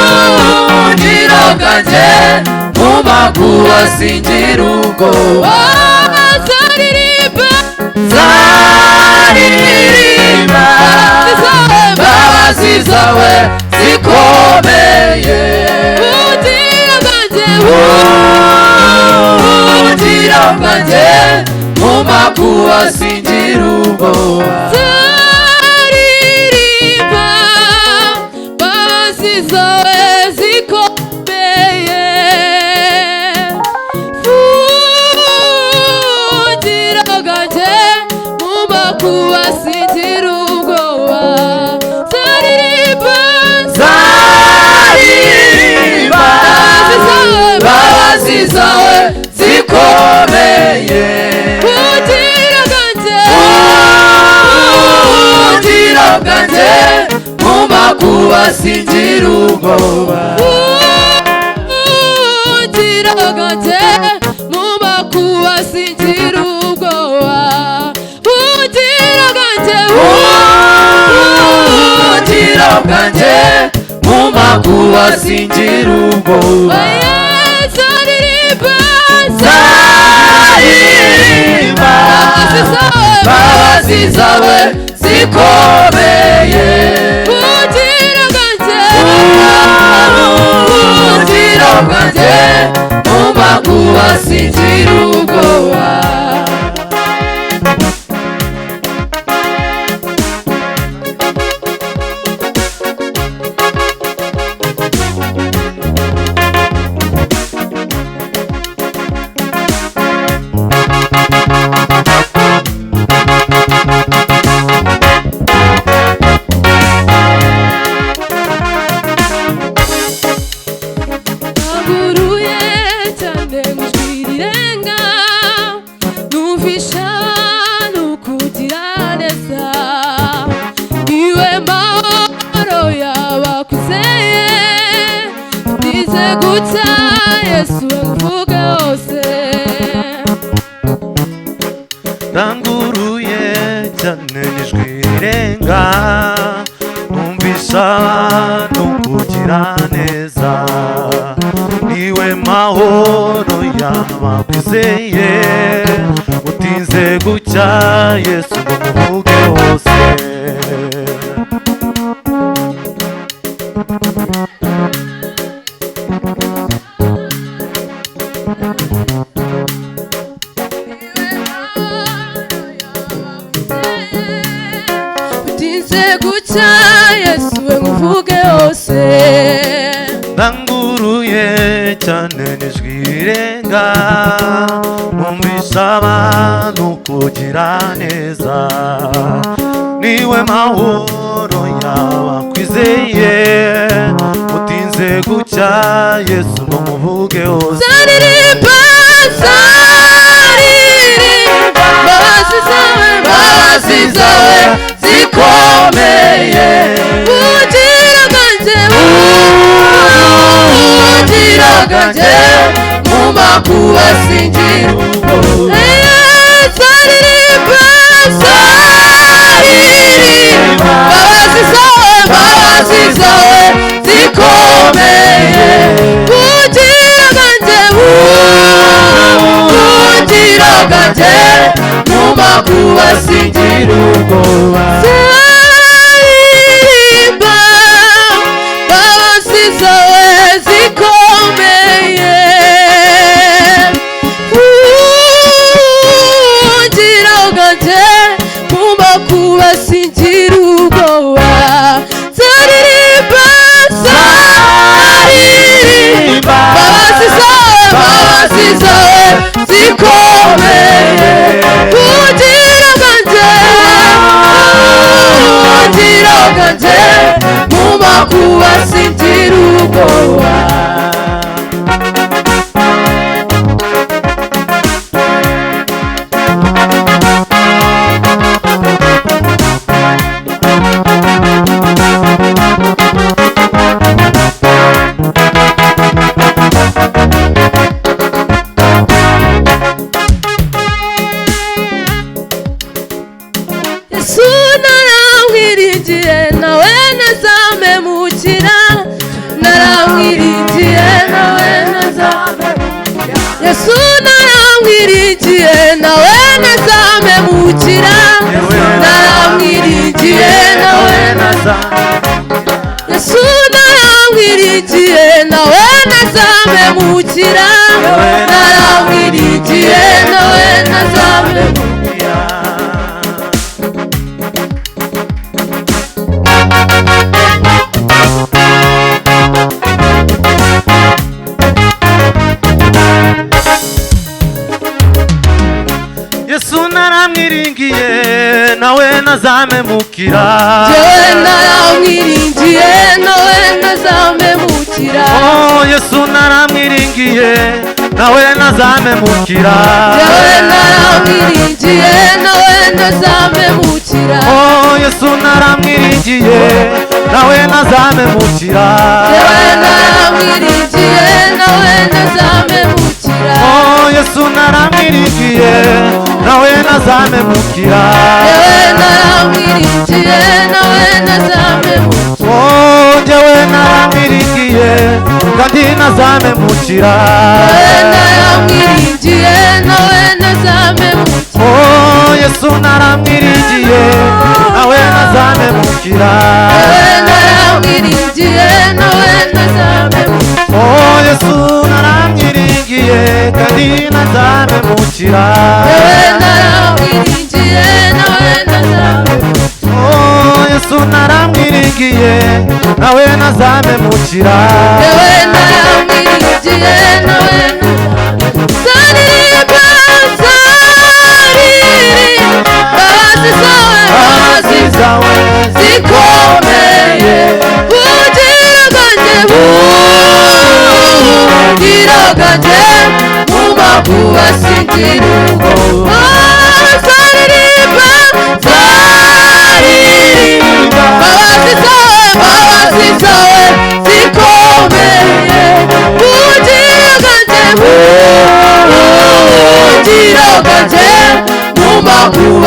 buhungiro bwanjye mu makuba singira ubwoba. Zaririmba imbabazi zawe zikomeye. Buhungiro bwanjye mu makuba singira ubwoba. Zaririmba imbabazi zawe zikomeye. Buhungiro bwanjye mu makuba singira ubwoba. Zaririmba imbabazi zawe zikomeye. Buhungiro bwanjye mu makuba singira ubwoba. Buhungiro bwanjye mu makuba singira ubwoba. Buhungiro bwanjye mu makuba singira ubwoba. Zaririmba imbabazi zawe zikomeye. Buhungiro bwanjye mu makuba singira ubwoba. Nanguruye cyane n'ijwi rirenga, numvisha nukugira neza. Niwe mahoro y'abakwizeye, utinze gucya Yesu umuvuge hose. gucya Yesu we nguvuge hose. Nanguruye cyane n'ijwi rirenga, numvisha abantu kugira neza. Niwe mahoro y'abakwizeye, utinze gucya Yesu umuvuge hose. Zaririmba imbabazi zawe zikomeye. Buhungiro bwanjye mu makuba singira ubwoba. Zaririmba imbabazi zawe zikomeye. Buhungiro bwanjye mu makuba singira ubwoba. Zaririmba imbabazi zawe zikomeye. Buhungiro bwanjye mu makuba singira ubwoba. Zaririmba imbabazi zawe zikomeye. Buhungiro bwanjye mu makuba singira ubwoba. Yesu naramwiringiye naramwiringiye nawe ntazamemukira Yesu naramwiringiye nawe ntazamemukira naramwiringiye nawe Yesu naramwiringiye nawe ntazamemukira naramwiringiye nawe ntazamemukira Yesu naramwiringiye nawe ntazamemukira jewe naramwiringiye nawe ntazamemukira Yesu naramwiringiye nawe ntazamemukira jewe naramwiringiye nawe ntazamemukira Yesu naramwiringiye nawe ntazamemukira jewe naramwiringiye nawe ntazamemukira Yesu naramwiringiye nawe ntazamemukira jewe naramwiringiye nawe ntazamemukira jewe naramwiringiye kandi ntazamemukira jewe naramwiringiye nawe ntazamemukira Yesu naramwiringiye nawe ntazamemukira jewe naramwiringiye nawe ntazamemukira Yesu naramwiringiye kandi ntazamemukira jewe naramwiringiye nawe ntazamemukira Yesu naramwiringiye nawe ntazamemukira jewe naramwiringiye nawe ntazamemukira Babazi zawe zikomeye bugira bwanjye mu makuba singira ubwoba zaririmba babazi zawe zikomeye bugira bwanjye mu makuba